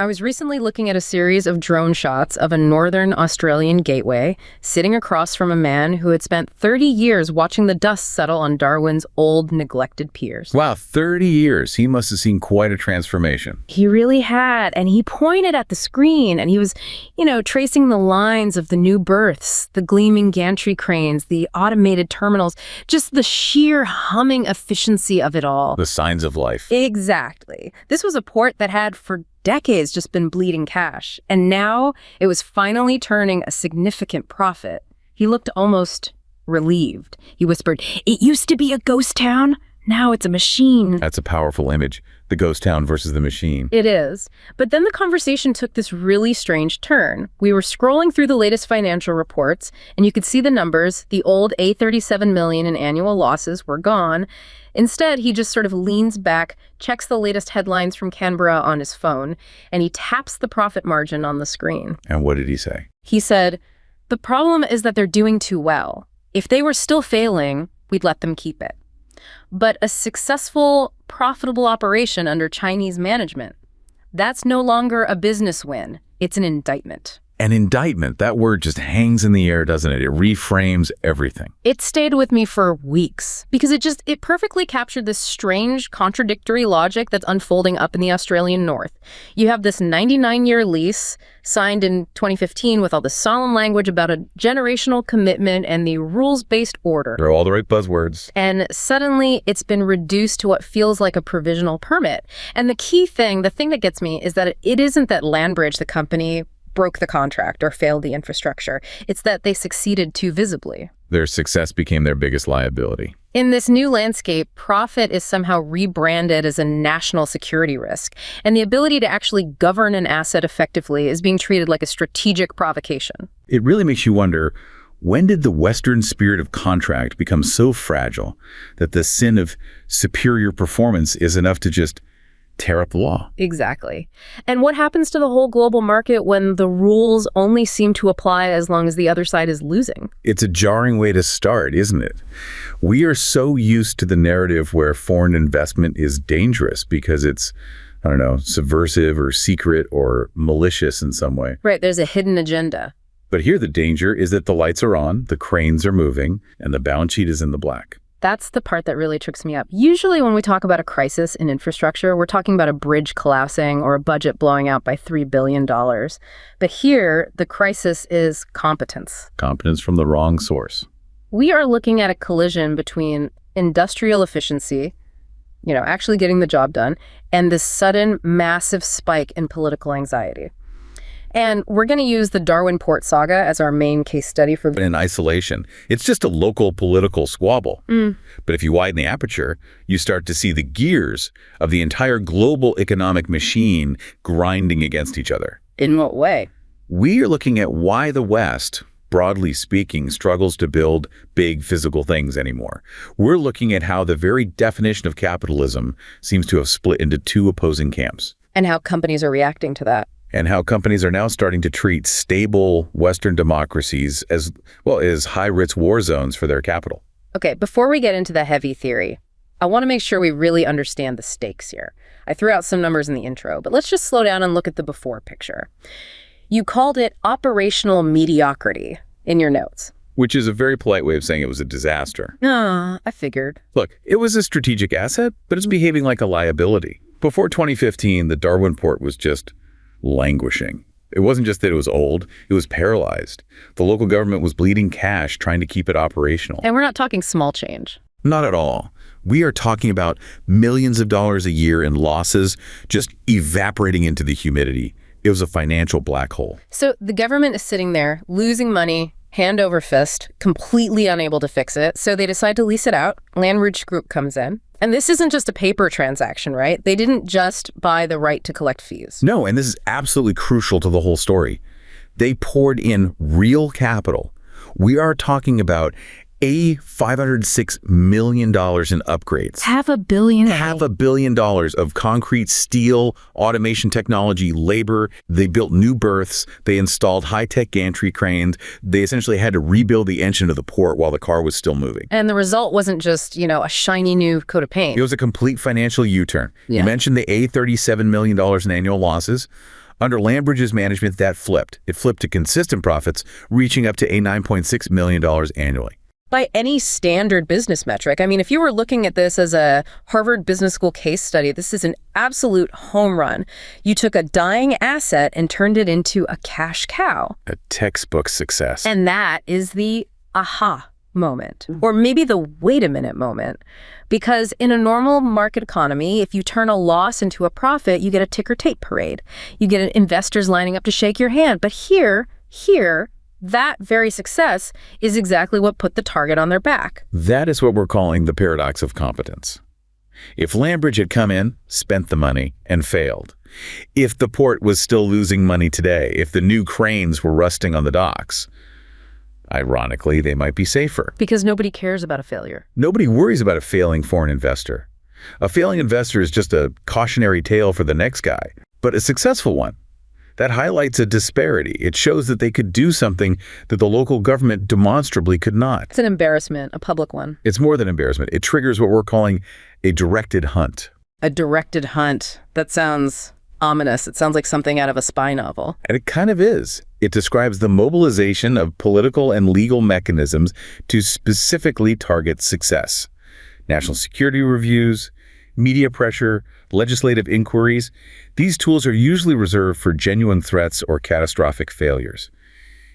I was recently looking at a series of drone shots of a northern Australian gateway, sitting across from a man who had spent 30 years watching the dust settle on Darwin's old, neglected piers. Wow, 30 years. He must have seen quite a transformation. He really had, and he pointed at the screen, and he was, tracing the lines of the new berths, the gleaming gantry cranes, the automated terminals, just the sheer humming efficiency of it all. The signs of life. Exactly. This was a port that had, for decades, just been bleeding cash, and now it was finally turning a significant profit. He looked almost relieved. He whispered, "It used to be a ghost town. Now it's a machine." That's a powerful image. The ghost town versus the machine. It is. But then the conversation took this really strange turn. We were scrolling through the latest financial reports, and you could see the numbers. The old $37 million in annual losses were gone. Instead, he just sort of leans back, checks the latest headlines from Canberra on his phone, and he taps the profit margin on the screen. And what did he say? He said, "The problem is that they're doing too well. If they were still failing, we'd let them keep it. But a successful, profitable operation under Chinese management, that's no longer a business win. It's an indictment." An indictment, that word just hangs in the air, doesn't it? It reframes everything. It stayed with me for weeks because it perfectly captured this strange, contradictory logic that's unfolding up in the Australian North. You have this 99-year lease signed in 2015 with all this solemn language about a generational commitment and the rules-based order. They're all the right buzzwords. And suddenly it's been reduced to what feels like a provisional permit. And the key thing, the thing that gets me, is that it isn't that Landbridge, the company, broke the contract or failed the infrastructure. It's that they succeeded too visibly. Their success became their biggest liability. In this new landscape, profit is somehow rebranded as a national security risk, and the ability to actually govern an asset effectively is being treated like a strategic provocation. It really makes you wonder, when did the Western spirit of contract become so fragile that the sin of superior performance is enough to just tear up the law? Exactly. And what happens to the whole global market when the rules only seem to apply as long as the other side is losing? It's a jarring way to start, isn't it? We are so used to the narrative where foreign investment is dangerous because it's, subversive or secret or malicious in some way. Right, there's a hidden agenda. But here the danger is that the lights are on, the cranes are moving, and the balance sheet is in the black. That's the part that really trips me up. Usually when we talk about a crisis in infrastructure, we're talking about a bridge collapsing or a budget blowing out by $3 billion. But here, the crisis is competence. Competence from the wrong source. We are looking at a collision between industrial efficiency, actually getting the job done, and this sudden, massive spike in political anxiety. And we're going to use the Darwin Port saga as our main case study for... In isolation, it's just a local political squabble. But if you widen the aperture, you start to see the gears of the entire global economic machine grinding against each other. In what way? We are looking at why the West, broadly speaking, struggles to build big physical things anymore. We're looking at how the very definition of capitalism seems to have split into two opposing camps. And how companies are reacting to that. And how companies are now starting to treat stable Western democracies as high-risk war zones for their capital. Okay, before we get into the heavy theory, I want to make sure we really understand the stakes here. I threw out some numbers in the intro, but let's just slow down and look at the before picture. You called it operational mediocrity in your notes. Which is a very polite way of saying it was a disaster. I figured. Look, it was a strategic asset, but it's behaving like a liability. Before 2015, the Darwin Port was just languishing. It wasn't just that it was old, it was paralyzed. The local government was bleeding cash trying to keep it operational. And we're not talking small change. Not at all. We are talking about millions of dollars a year in losses just evaporating into the humidity. It was a financial black hole. So the government is sitting there losing money, hand over fist, completely unable to fix it. So they decide to lease it out. Landbridge Group comes in. And this isn't just a paper transaction, right? They didn't just buy the right to collect fees. No, and this is absolutely crucial to the whole story. They poured in real capital. We are talking about $506 million in upgrades. $500 million. $500 million of concrete, steel, automation technology, labor. They built new berths. They installed high-tech gantry cranes. They essentially had to rebuild the engine of the port while the car was still moving. And the result wasn't just, a shiny new coat of paint. It was a complete financial U-turn. Yeah. You mentioned the $37 million in annual losses. Under Landbridge's management, that flipped. It flipped to consistent profits, reaching up to $9.6 million annually. By any standard business metric. I mean, if you were looking at this as a Harvard Business School case study, this is an absolute home run. You took a dying asset and turned it into a cash cow. A textbook success. And that is the aha moment, or maybe the wait a minute moment. Because in a normal market economy, if you turn a loss into a profit, you get a ticker tape parade. You get investors lining up to shake your hand. But here, that very success is exactly what put the target on their back. That is what we're calling the paradox of competence. If Landbridge had come in, spent the money, and failed, if the port was still losing money today, if the new cranes were rusting on the docks, ironically, they might be safer. Because nobody cares about a failure. Nobody worries about a failing foreign investor. A failing investor is just a cautionary tale for the next guy, but a successful one. That highlights a disparity. It shows that they could do something that the local government demonstrably could not. It's an embarrassment, a public one. It's more than embarrassment. It triggers what we're calling a directed hunt. A directed hunt. That sounds ominous. It sounds like something out of a spy novel. And it kind of is. It describes the mobilization of political and legal mechanisms to specifically target success. National security reviews, media pressure, legislative inquiries. These tools are usually reserved for genuine threats or catastrophic failures.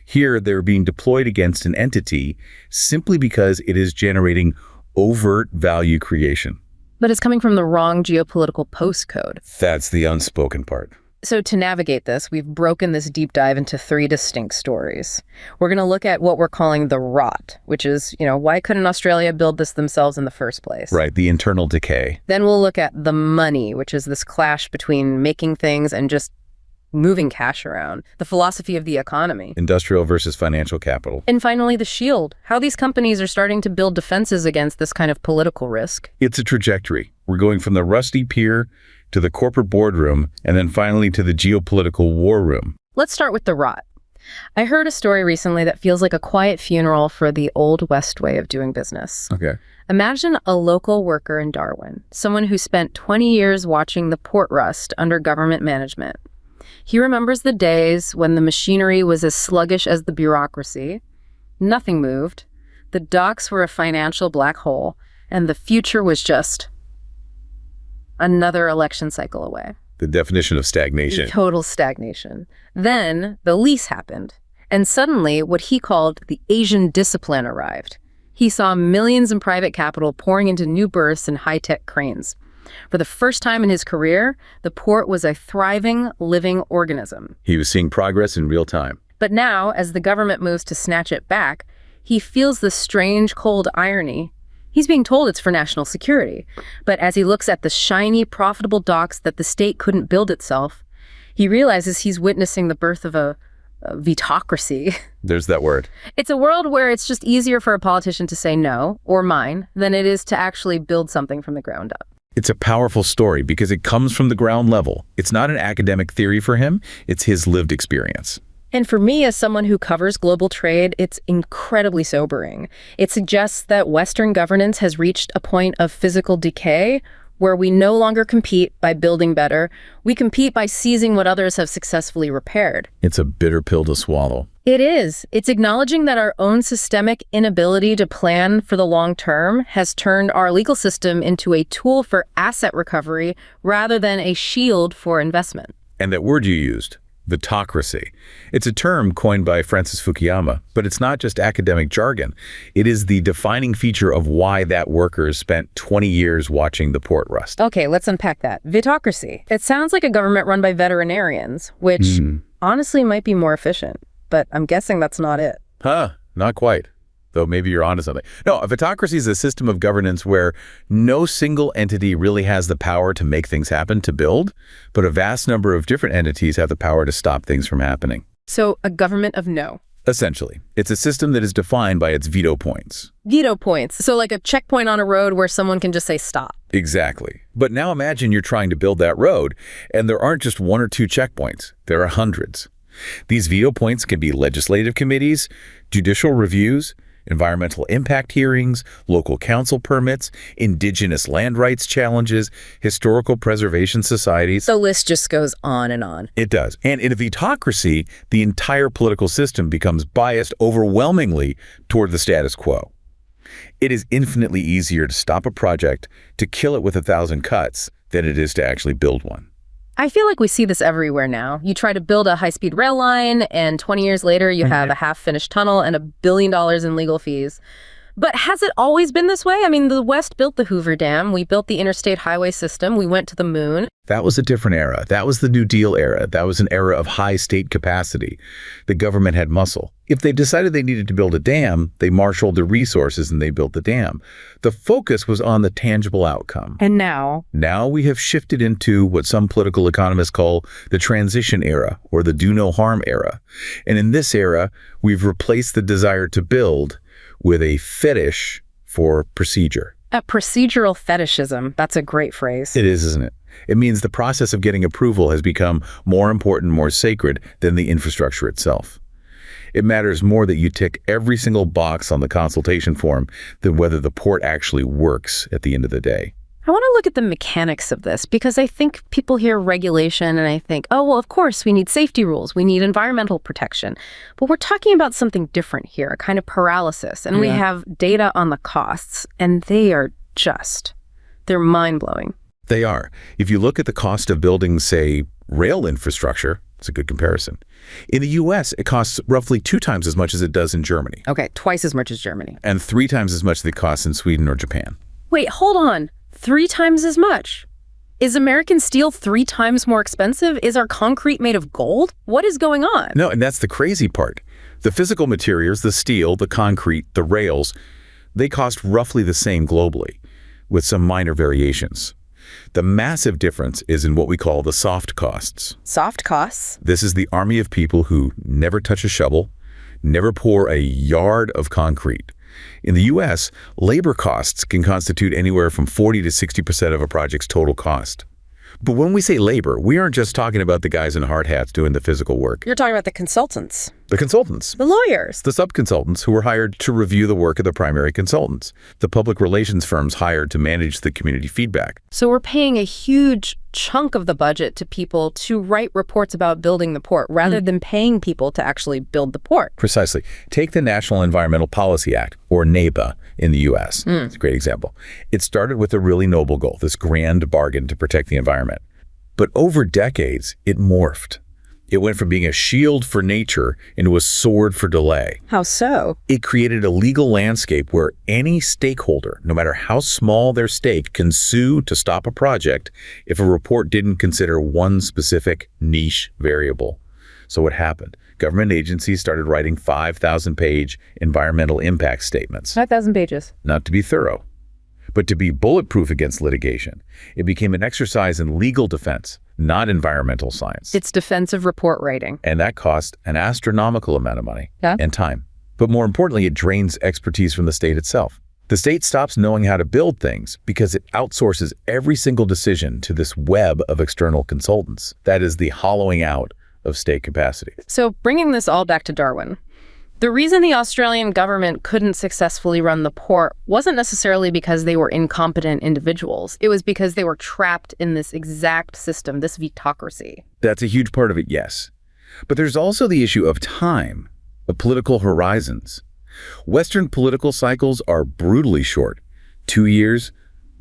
Here, they're being deployed against an entity simply because it is generating overt value creation. But it's coming from the wrong geopolitical postcode. That's the unspoken part. So to navigate this, we've broken this deep dive into 3 distinct stories. We're going to look at what we're calling the rot, which is, why couldn't Australia build this themselves in the first place? Right, the internal decay. Then we'll look at the money, which is this clash between making things and just moving cash around, the philosophy of the economy. Industrial versus financial capital. And finally, the shield, how these companies are starting to build defenses against this kind of political risk. It's a trajectory. We're going from the rusty pier to the corporate boardroom, and then finally to the geopolitical war room. Let's start with the rot. I heard a story recently that feels like a quiet funeral for the old West way of doing business. Okay. Imagine a local worker in Darwin, someone who spent 20 years watching the port rust under government management. He remembers the days when the machinery was as sluggish as the bureaucracy. Nothing moved. The docks were a financial black hole, and the future was just another election cycle away. The definition of stagnation. Total stagnation. Then the lease happened, and suddenly what he called the Asian discipline arrived. He saw millions in private capital pouring into new berths and high-tech cranes. For the first time in his career, the port was a thriving, living organism. He was seeing progress in real time. But now, as the government moves to snatch it back, he feels the strange, cold irony. He's being told it's for national security. But as he looks at the shiny, profitable docks that the state couldn't build itself, he realizes he's witnessing the birth of a vitocracy. There's that word. It's a world where it's just easier for a politician to say no, or mine, than it is to actually build something from the ground up. It's a powerful story because it comes from the ground level. It's not an academic theory for him. It's his lived experience. And for me, as someone who covers global trade, it's incredibly sobering. It suggests that Western governance has reached a point of physical decay where we no longer compete by building better. We compete by seizing what others have successfully repaired. It's a bitter pill to swallow. It is. It's acknowledging that our own systemic inability to plan for the long term has turned our legal system into a tool for asset recovery rather than a shield for investment. And that word you used, vitocracy. It's a term coined by Francis Fukuyama, but it's not just academic jargon. It is the defining feature of why that worker spent 20 years watching the port rust. Okay, let's unpack that. Vitocracy. It sounds like a government run by veterinarians, which honestly might be more efficient, but I'm guessing that's not it. Not quite. Though maybe you're onto something. No, a vitocracy is a system of governance where no single entity really has the power to make things happen, to build, but a vast number of different entities have the power to stop things from happening. So a government of no. Essentially, it's a system that is defined by its veto points. Veto points. So like a checkpoint on a road where someone can just say stop. Exactly. But now imagine you're trying to build that road, and there aren't just 1 or 2 checkpoints. There are hundreds. These veto points can be legislative committees, judicial reviews, environmental impact hearings, local council permits, indigenous land rights challenges, historical preservation societies. The list just goes on and on. It does. And in a vetocracy, the entire political system becomes biased overwhelmingly toward the status quo. It is infinitely easier to stop a project, to kill it with 1,000 cuts, than it is to actually build one. I feel like we see this everywhere now. You try to build a high-speed rail line, and 20 years later, you have a half-finished tunnel and $1 billion in legal fees. But has it always been this way? I mean, the West built the Hoover Dam. We built the interstate highway system. We went to the moon. That was a different era. That was the New Deal era. That was an era of high state capacity. The government had muscle. If they decided they needed to build a dam, they marshaled the resources and they built the dam. The focus was on the tangible outcome. And now? Now we have shifted into what some political economists call the transition era, or the do no harm era. And in this era, we've replaced the desire to build with a fetish for procedure. A procedural fetishism. That's a great phrase. It is, isn't it? It means the process of getting approval has become more important, more sacred than the infrastructure itself. It matters more that you tick every single box on the consultation form than whether the port actually works at the end of the day. I want to look at the mechanics of this, because I think people hear regulation and I think, oh, well, of course, we need safety rules. We need environmental protection. But we're talking about something different here, a kind of paralysis. And we have data on the costs, and they're mind-blowing. They are. If you look at the cost of building, say, rail infrastructure, it's a good comparison. In the U.S., it costs roughly 2 times as much as it does in Germany. Okay, twice as much as Germany. And 3 times as much as it costs in Sweden or Japan. Wait, hold on. 3 times as much? Is American steel 3 times more expensive? Is our concrete made of gold? What is going on? No, and that's the crazy part. The physical materials, the steel, the concrete, the rails, they cost roughly the same globally, with some minor variations. The massive difference is in what we call the soft costs. Soft costs? This is the army of people who never touch a shovel, never pour a yard of concrete. In the U.S., labor costs can constitute anywhere from 40 to 60% of a project's total cost. But when we say labor, we aren't just talking about the guys in hard hats doing the physical work. You're talking about the consultants. The consultants. The lawyers. The sub-consultants who were hired to review the work of the primary consultants. The public relations firms hired to manage the community feedback. So we're paying a huge chunk of the budget to people to write reports about building the port rather than paying people to actually build the port. Precisely. Take the National Environmental Policy Act, or NEPA, in the U.S. It's a great example. It started with a really noble goal, this grand bargain to protect the environment. But over decades, it morphed. It went from being a shield for nature into a sword for delay. How so? It created a legal landscape where any stakeholder, no matter how small their stake, can sue to stop a project if a report didn't consider one specific niche variable. So what happened? Government agencies started writing 5,000-page environmental impact statements. 5,000 pages. Not to be thorough, but to be bulletproof against litigation. It became an exercise in legal defense, not environmental science. It's defensive report writing. And that cost an astronomical amount of money and time. But more importantly, it drains expertise from the state itself. The state stops knowing how to build things because it outsources every single decision to this web of external consultants. That is the hollowing out of state capacity. So bringing this all back to Darwin, the reason the Australian government couldn't successfully run the port wasn't necessarily because they were incompetent individuals. It was because they were trapped in this exact system, this vetocracy. That's a huge part of it, yes. But there's also the issue of time, of political horizons. Western political cycles are brutally short. 2 years,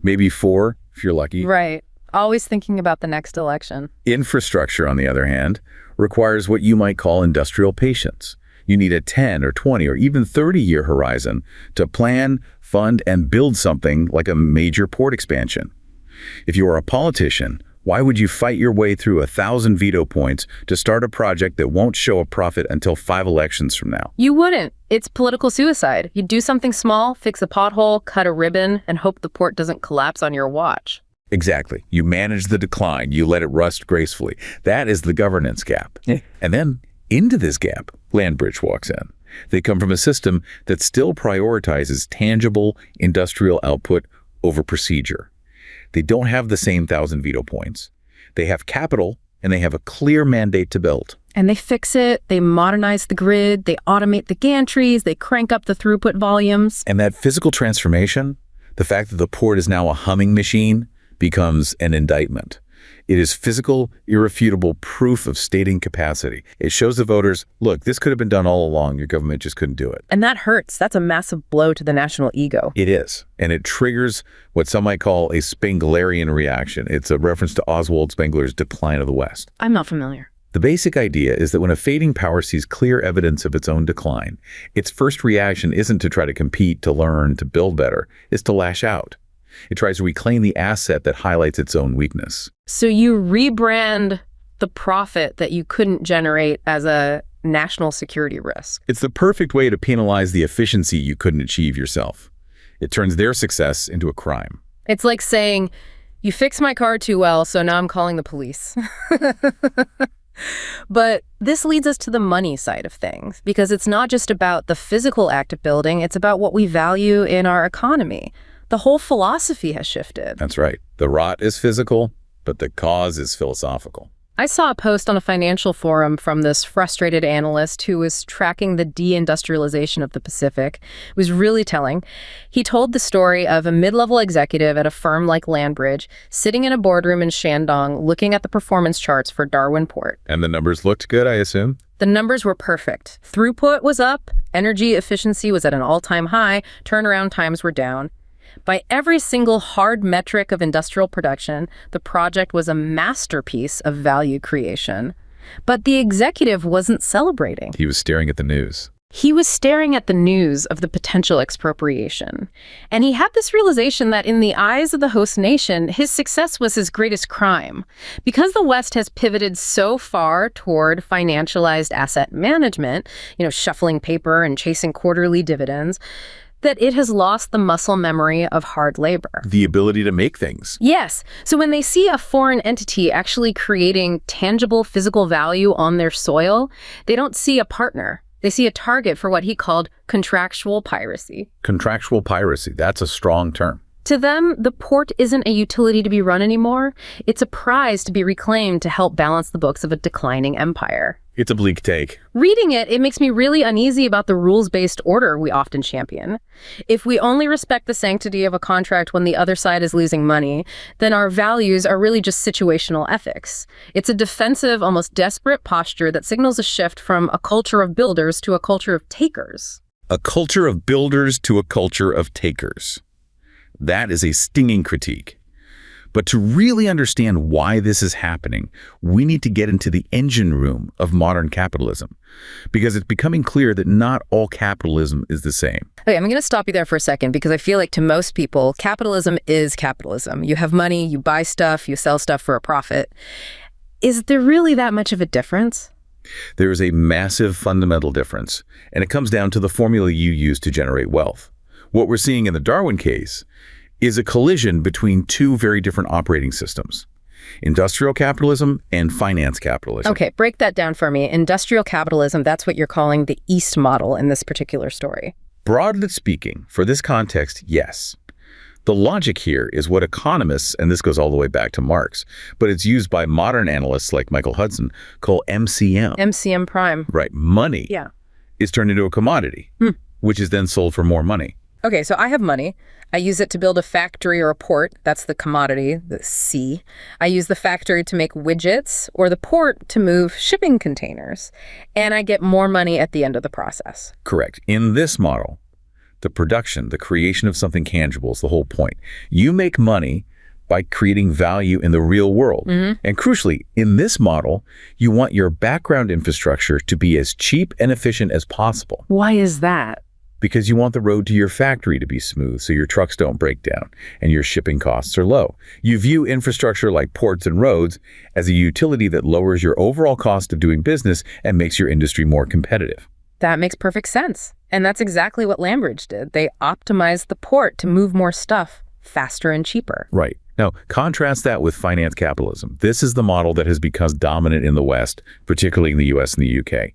maybe 4, if you're lucky. Right. Always thinking about the next election. Infrastructure, on the other hand, requires what you might call industrial patience. You need a 10 or 20 or even 30-year horizon to plan, fund, and build something like a major port expansion. If you are a politician, why would you fight your way through 1,000 veto points to start a project that won't show a profit until 5 elections from now? You wouldn't. It's political suicide. You do something small, fix a pothole, cut a ribbon, and hope the port doesn't collapse on your watch. Exactly. You manage the decline. You let it rust gracefully. That is the governance gap. And then into this gap, Landbridge walks in. They come from a system that still prioritizes tangible industrial output over procedure. They don't have the same 1,000 veto points. They have capital, and they have a clear mandate to build. And they fix it, they modernize the grid, they automate the gantries, they crank up the throughput volumes. And that physical transformation, the fact that the port is now a humming machine, becomes an indictment. It is physical, irrefutable proof of stating capacity. It shows the voters, look, this could have been done all along. Your government just couldn't do it. And that hurts. That's a massive blow to the national ego. It is. And it triggers what some might call a Spenglerian reaction. It's a reference to Oswald Spengler's Decline of the West. I'm not familiar. The basic idea is that when a fading power sees clear evidence of its own decline, its first reaction isn't to try to compete, to learn, to build better. It's to lash out. It tries to reclaim the asset that highlights its own weakness. So you rebrand the profit that you couldn't generate as a national security risk. It's the perfect way to penalize the efficiency you couldn't achieve yourself. It turns their success into a crime. It's like saying, you fixed my car too well, so now I'm calling the police. But this leads us to the money side of things, because it's not just about the physical act of building, it's about what we value in our economy. The whole philosophy has shifted. That's right. The rot is physical, but the cause is philosophical. I saw a post on a financial forum from this frustrated analyst who was tracking the deindustrialization of the Pacific. It was really telling. He told the story of a mid-level executive at a firm like Landbridge sitting in a boardroom in Shandong looking at the performance charts for Darwin Port. And the numbers looked good, I assume? The numbers were perfect. Throughput was up, energy efficiency was at an all-time high, turnaround times were down. By every single hard metric of industrial production, the project was a masterpiece of value creation. But the executive wasn't celebrating. He was staring at the news. He was staring at the news of the potential expropriation. And he had this realization that in the eyes of the host nation, his success was his greatest crime. Because the West has pivoted so far toward financialized asset management, shuffling paper and chasing quarterly dividends, that it has lost the muscle memory of hard labor. The ability to make things. Yes. So when they see a foreign entity actually creating tangible physical value on their soil, they don't see a partner. They see a target for what he called contractual piracy. Contractual piracy, that's a strong term. To them, the port isn't a utility to be run anymore. It's a prize to be reclaimed to help balance the books of a declining empire. It's a bleak take. Reading it makes me really uneasy about the rules-based order we often champion. If we only respect the sanctity of a contract when the other side is losing money, then our values are really just situational ethics. It's a defensive, almost desperate posture that signals a shift from a culture of builders to a culture of takers. A culture of builders to a culture of takers. That is a stinging critique. But to really understand why this is happening, we need to get into the engine room of modern capitalism, because it's becoming clear that not all capitalism is the same. Okay, I'm going to stop you there for a second, because I feel like to most people, capitalism is capitalism. You have money, you buy stuff, you sell stuff for a profit. Is there really that much of a difference? There is a massive fundamental difference, and it comes down to the formula you use to generate wealth. What we're seeing in the Darwin case is a collision between two very different operating systems, industrial capitalism and finance capitalism. Okay, break that down for me. Industrial capitalism, that's what you're calling the East model in this particular story. Broadly speaking, for this context, yes. The logic here is what economists, and this goes all the way back to Marx, but it's used by modern analysts like Michael Hudson, call MCM. MCM prime. Right. Money is turned into a commodity, which is then sold for more money. Okay, so I have money. I use it to build a factory or a port. That's the commodity, the C. I use the factory to make widgets or the port to move shipping containers. And I get more money at the end of the process. Correct. In this model, the production, the creation of something tangible is the whole point. You make money by creating value in the real world. And crucially, in this model, you want your background infrastructure to be as cheap and efficient as possible. Why is that? Because you want the road to your factory to be smooth so your trucks don't break down and your shipping costs are low. You view infrastructure like ports and roads as a utility that lowers your overall cost of doing business and makes your industry more competitive. That makes perfect sense. And that's exactly what Landbridge did. They optimized the port to move more stuff faster and cheaper. Right. Now, contrast that with finance capitalism. This is the model that has become dominant in the West, particularly in the US and the UK.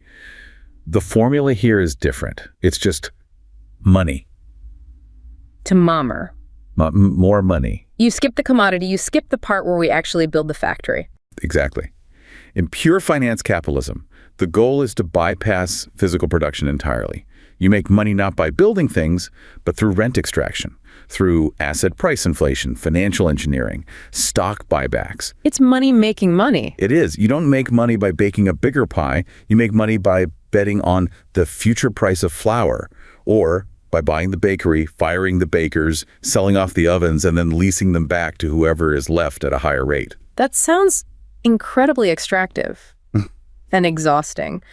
The formula here is different. It's just money. To mommer. More money. You skip the commodity, you skip the part where we actually build the factory. Exactly. In pure finance capitalism, the goal is to bypass physical production entirely. You make money not by building things, but through rent extraction, through asset price inflation, financial engineering, stock buybacks. It's money making money. It is. You don't make money by baking a bigger pie. You make money by betting on the future price of flour, or by buying the bakery, firing the bakers, selling off the ovens, and then leasing them back to whoever is left at a higher rate. That sounds incredibly extractive and exhausting.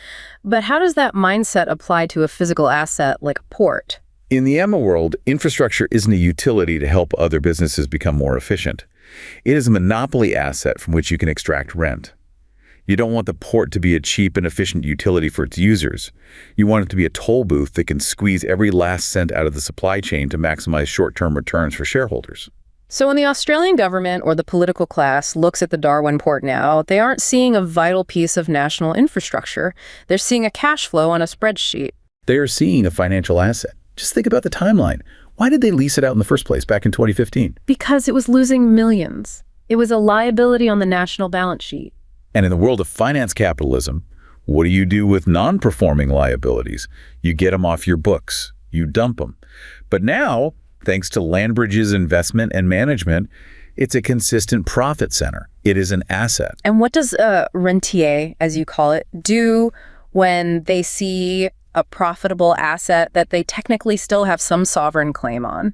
But how does that mindset apply to a physical asset like a port? In the Emma world, infrastructure isn't a utility to help other businesses become more efficient. It is a monopoly asset from which you can extract rent. You don't want the port to be a cheap and efficient utility for its users. You want it to be a toll booth that can squeeze every last cent out of the supply chain to maximize short-term returns for shareholders. So when the Australian government or the political class looks at the Darwin Port now, they aren't seeing a vital piece of national infrastructure. They're seeing a cash flow on a spreadsheet. They are seeing a financial asset. Just think about the timeline. Why did they lease it out in the first place back in 2015? Because it was losing millions. It was a liability on the national balance sheet. And in the world of finance capitalism, what do you do with non-performing liabilities? You get them off your books. You dump them. But now, thanks to Landbridge's investment and management, it's a consistent profit center. It is an asset. And what does a rentier, as you call it, do when they see a profitable asset that they technically still have some sovereign claim on?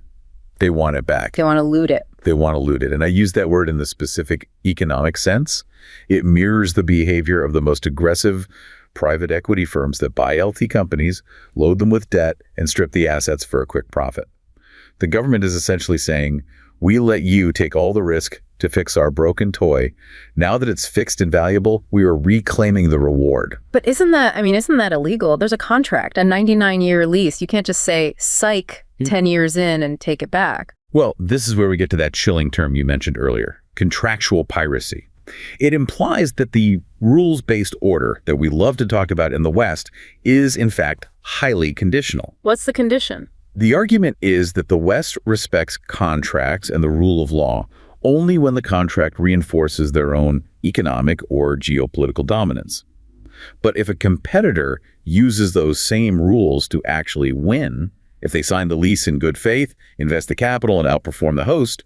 They want it back. They want to loot it. They want to loot it. And I use that word in the specific economic sense. It mirrors the behavior of the most aggressive private equity firms that buy LT companies, load them with debt, and strip the assets for a quick profit. The government is essentially saying, we let you take all the risk to fix our broken toy. Now that it's fixed and valuable, we are reclaiming the reward. But isn't that illegal? There's a contract, a 99-year lease. You can't just say, psych, 10 years in and take it back. Well, this is where we get to that chilling term you mentioned earlier, contractual piracy. It implies that the rules-based order that we love to talk about in the West is, in fact, highly conditional. What's the condition? The argument is that the West respects contracts and the rule of law only when the contract reinforces their own economic or geopolitical dominance. But if a competitor uses those same rules to actually win, if they sign the lease in good faith, invest the capital, and outperform the host,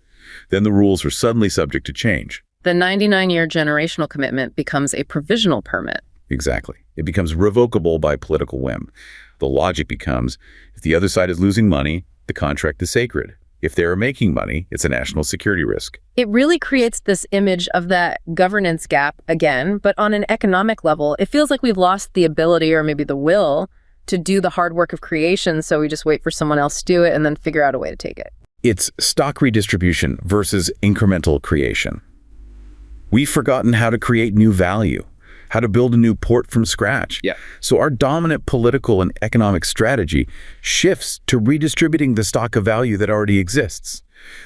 then the rules are suddenly subject to change. The 99-year generational commitment becomes a provisional permit. Exactly. It becomes revocable by political whim. The logic becomes, if the other side is losing money, the contract is sacred. If they are making money, it's a national security risk. It really creates this image of that governance gap again, but on an economic level, it feels like we've lost the ability or maybe the will to do the hard work of creation, so we just wait for someone else to do it and then figure out a way to take it. It's stock redistribution versus incremental creation. We've forgotten how to create new value, how to build a new port from scratch. Yeah. So our dominant political and economic strategy shifts to redistributing the stock of value that already exists.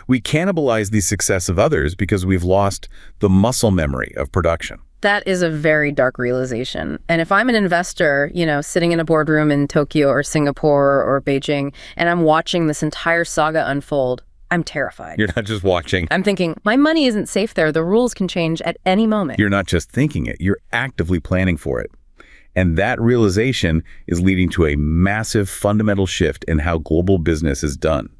We cannibalize the success of others because we've lost the muscle memory of production. That is a very dark realization. And if I'm an investor, sitting in a boardroom in Tokyo or Singapore or Beijing, and I'm watching this entire saga unfold, I'm terrified. You're not just watching. I'm thinking, my money isn't safe there. The rules can change at any moment. You're not just thinking it, you're actively planning for it. And that realization is leading to a massive fundamental shift in how global business is done.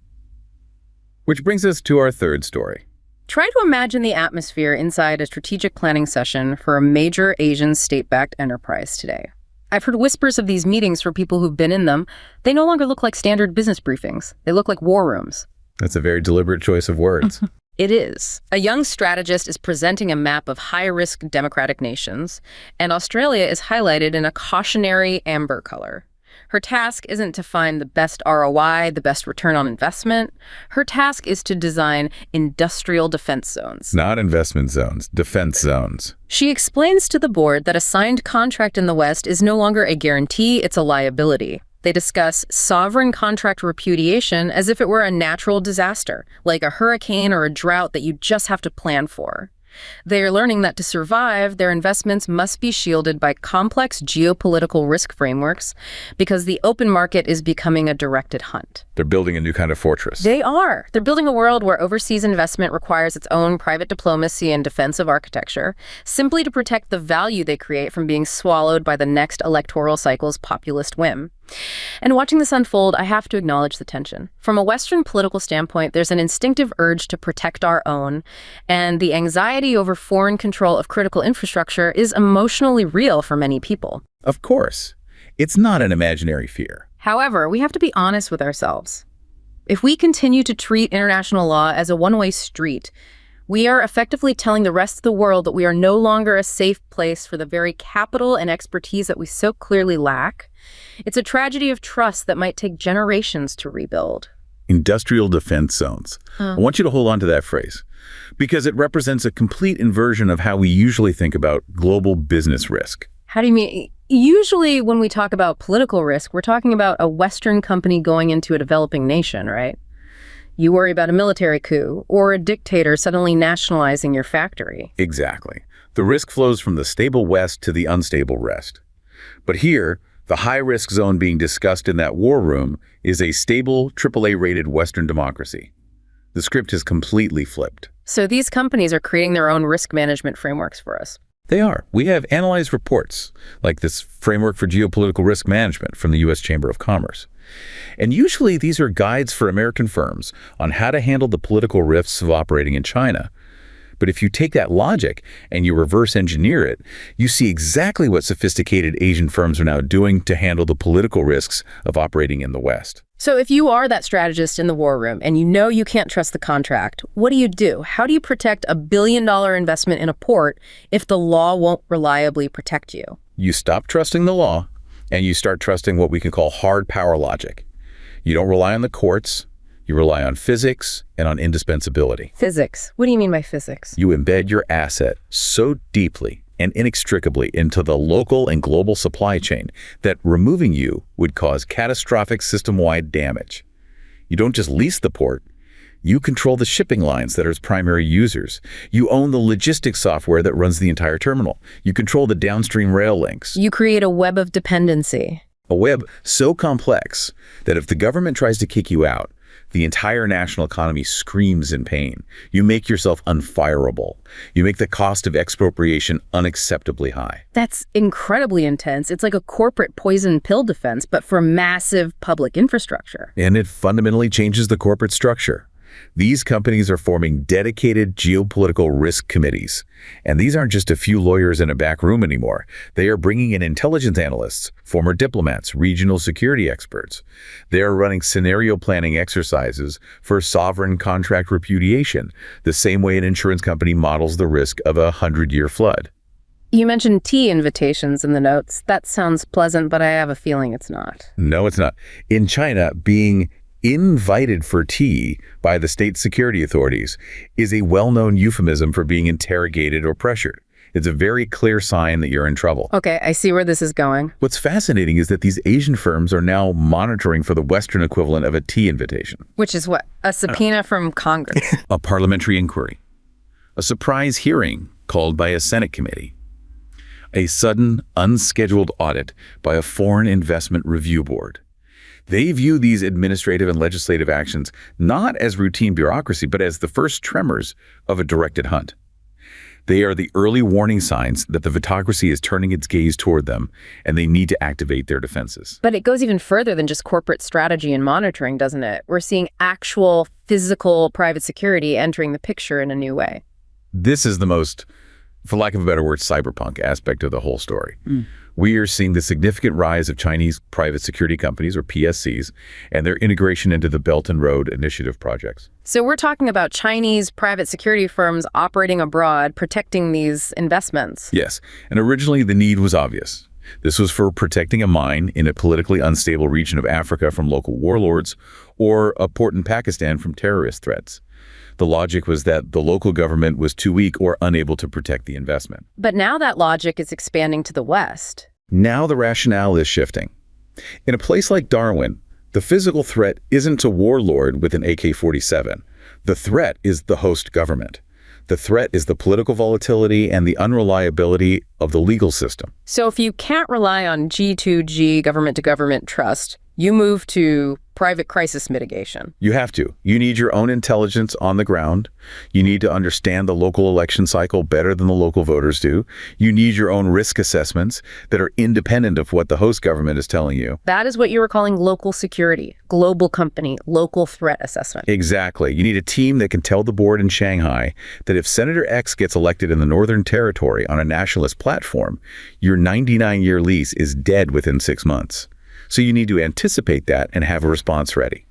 Which brings us to our third story. Try to imagine the atmosphere inside a strategic planning session for a major Asian state-backed enterprise today. I've heard whispers of these meetings for people who've been in them. They no longer look like standard business briefings. They look like war rooms. That's a very deliberate choice of words. It is. A young strategist is presenting a map of high-risk democratic nations, and Australia is highlighted in a cautionary amber color. Her task isn't to find the best ROI, the best return on investment. Her task is to design industrial defense zones. Not investment zones, defense zones. She explains to the board that a signed contract in the West is no longer a guarantee, it's a liability. They discuss sovereign contract repudiation as if it were a natural disaster, like a hurricane or a drought that you just have to plan for. They are learning that to survive, their investments must be shielded by complex geopolitical risk frameworks because the open market is becoming a directed hunt. They're building a new kind of fortress. They are. They're building a world where overseas investment requires its own private diplomacy and defensive architecture, simply to protect the value they create from being swallowed by the next electoral cycle's populist whim. And watching this unfold, I have to acknowledge the tension. From a Western political standpoint, there's an instinctive urge to protect our own, and the anxiety over foreign control of critical infrastructure is emotionally real for many people. Of course. It's not an imaginary fear. However, we have to be honest with ourselves. If we continue to treat international law as a one-way street, we are effectively telling the rest of the world that we are no longer a safe place for the very capital and expertise that we so clearly lack. It's a tragedy of trust that might take generations to rebuild. Industrial defense zones. I want you to hold on to that phrase, because it represents a complete inversion of how we usually think about global business risk. How do you mean? Usually when we talk about political risk, we're talking about a Western company going into a developing nation, right? You worry about a military coup or a dictator suddenly nationalizing your factory. Exactly. The risk flows from the stable West to the unstable West. But here, the high-risk zone being discussed in that war room is a stable, AAA-rated Western democracy. The script has completely flipped. So these companies are creating their own risk management frameworks for us. They are. We have analyzed reports, like this Framework for Geopolitical Risk Management from the U.S. Chamber of Commerce. And usually these are guides for American firms on how to handle the political risks of operating in China. But if you take that logic and you reverse engineer it, you see exactly what sophisticated Asian firms are now doing to handle the political risks of operating in the West. So if you are that strategist in the war room and you know you can't trust the contract, what do you do? How do you protect a billion-dollar investment in a port if the law won't reliably protect you? You stop trusting the law and you start trusting what we can call hard power logic. You don't rely on the courts. You rely on physics and on indispensability. Physics? What do you mean by physics? You embed your asset so deeply and inextricably into the local and global supply chain that removing you would cause catastrophic system-wide damage. You don't just lease the port. You control the shipping lines that are its primary users. You own the logistics software that runs the entire terminal. You control the downstream rail links. You create a web of dependency. A web so complex that if the government tries to kick you out, the entire national economy screams in pain. You make yourself unfireable. You make the cost of expropriation unacceptably high. That's incredibly intense. It's like a corporate poison pill defense, but for massive public infrastructure. And it fundamentally changes the corporate structure. These companies are forming dedicated geopolitical risk committees. And these aren't just a few lawyers in a back room anymore. They are bringing in intelligence analysts, former diplomats, regional security experts. They are running scenario planning exercises for sovereign contract repudiation, the same way an insurance company models the risk of a 100-year flood. You mentioned tea invitations in the notes. That sounds pleasant, but I have a feeling it's not. No, it's not. In China, being invited for tea by the state security authorities is a well-known euphemism for being interrogated or pressured. It's a very clear sign that you're in trouble. Okay, I see where this is going. What's fascinating is that these Asian firms are now monitoring for the Western equivalent of a tea invitation. Which is what? A subpoena from Congress. A parliamentary inquiry. A surprise hearing called by a Senate committee. A sudden, unscheduled audit by a foreign investment review board. They view these administrative and legislative actions not as routine bureaucracy, but as the first tremors of a directed hunt. They are the early warning signs that the vitocracy is turning its gaze toward them, and they need to activate their defenses. But it goes even further than just corporate strategy and monitoring, doesn't it? We're seeing actual physical private security entering the picture in a new way. This is the most, for lack of a better word, cyberpunk aspect of the whole story. We are seeing the significant rise of Chinese private security companies, or PSCs, and their integration into the Belt and Road Initiative projects. So we're talking about Chinese private security firms operating abroad, protecting these investments. Yes, and originally the need was obvious. This was for protecting a mine in a politically unstable region of Africa from local warlords, or a port in Pakistan from terrorist threats. The logic was that the local government was too weak or unable to protect the investment. But now that logic is expanding to the West. Now the rationale is shifting. In a place like Darwin, the physical threat isn't a warlord with an AK-47. The threat is the host government. The threat is the political volatility and the unreliability of the legal system. So if you can't rely on G2G, government-to-government trust, you move to private crisis mitigation. You have to. You need your own intelligence on the ground. You need to understand the local election cycle better than the local voters do. You need your own risk assessments that are independent of what the host government is telling you. That is what you were calling local security, global company, local threat assessment. Exactly. You need a team that can tell the board in Shanghai that if Senator X gets elected in the Northern Territory on a nationalist platform, your 99-year lease is dead within 6 months. So you need to anticipate that and have a response ready.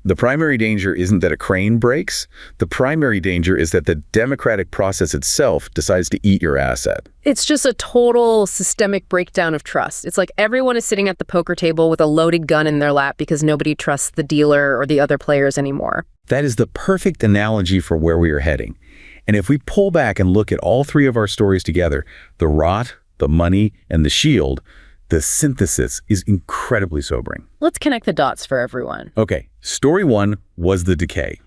The primary danger isn't that a crane breaks. The primary danger is that the democratic process itself decides to eat your asset. It's just a total systemic breakdown of trust. It's like everyone is sitting at the poker table with a loaded gun in their lap because nobody trusts the dealer or the other players anymore. That is the perfect analogy for where we are heading. And if we pull back and look at all three of our stories together, the rot, the money, and the shield, the synthesis is incredibly sobering. Let's connect the dots for everyone. Okay, story one was the decay.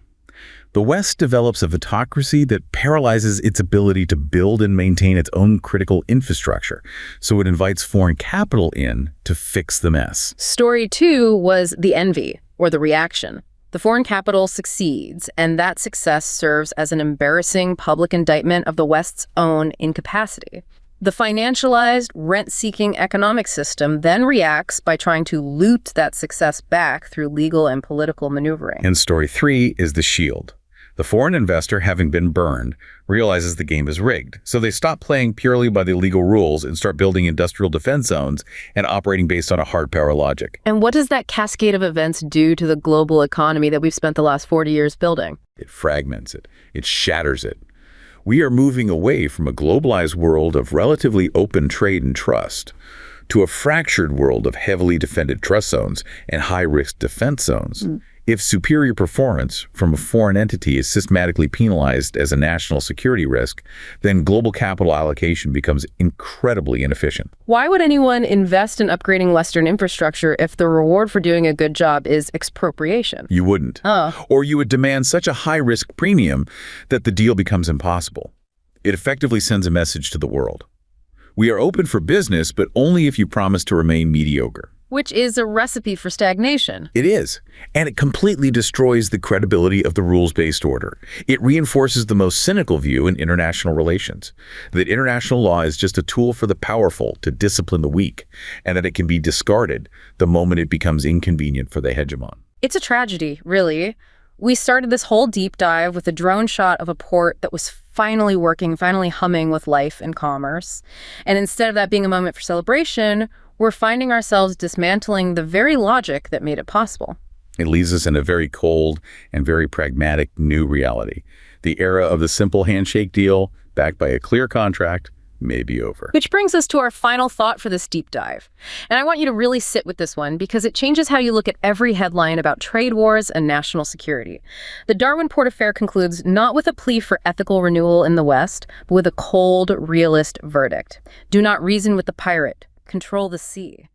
The West develops a vitocracy that paralyzes its ability to build and maintain its own critical infrastructure, so it invites foreign capital in to fix the mess. Story two was the envy, or the reaction. The foreign capital succeeds, and that success serves as an embarrassing public indictment of the West's own incapacity. The financialized, rent-seeking economic system then reacts by trying to loot that success back through legal and political maneuvering. And story three is the shield. The foreign investor, having been burned, realizes the game is rigged. So they stop playing purely by the legal rules and start building industrial defense zones and operating based on a hard power logic. And what does that cascade of events do to the global economy that we've spent the last 40 years building? It fragments it. It shatters it. We are moving away from a globalized world of relatively open trade and trust to a fractured world of heavily defended trust zones and high-risk defense zones. If superior performance from a foreign entity is systematically penalized as a national security risk, then global capital allocation becomes incredibly inefficient. Why would anyone invest in upgrading Western infrastructure if the reward for doing a good job is expropriation? You wouldn't. Or you would demand such a high-risk premium that the deal becomes impossible. It effectively sends a message to the world. We are open for business, but only if you promise to remain mediocre. Which is a recipe for stagnation. It is, and it completely destroys the credibility of the rules-based order. It reinforces the most cynical view in international relations, that international law is just a tool for the powerful to discipline the weak, and that it can be discarded the moment it becomes inconvenient for the hegemon. It's a tragedy, really. We started this whole deep dive with a drone shot of a port that was finally working, finally humming with life and commerce. And instead of that being a moment for celebration, we're finding ourselves dismantling the very logic that made it possible. It leaves us in a very cold and very pragmatic new reality. The era of the simple handshake deal, backed by a clear contract, may be over. Which brings us to our final thought for this deep dive. And I want you to really sit with this one because it changes how you look at every headline about trade wars and national security. The Darwin Port affair concludes not with a plea for ethical renewal in the West, but with a cold, realist verdict. Do not reason with the pirate. Control the sea.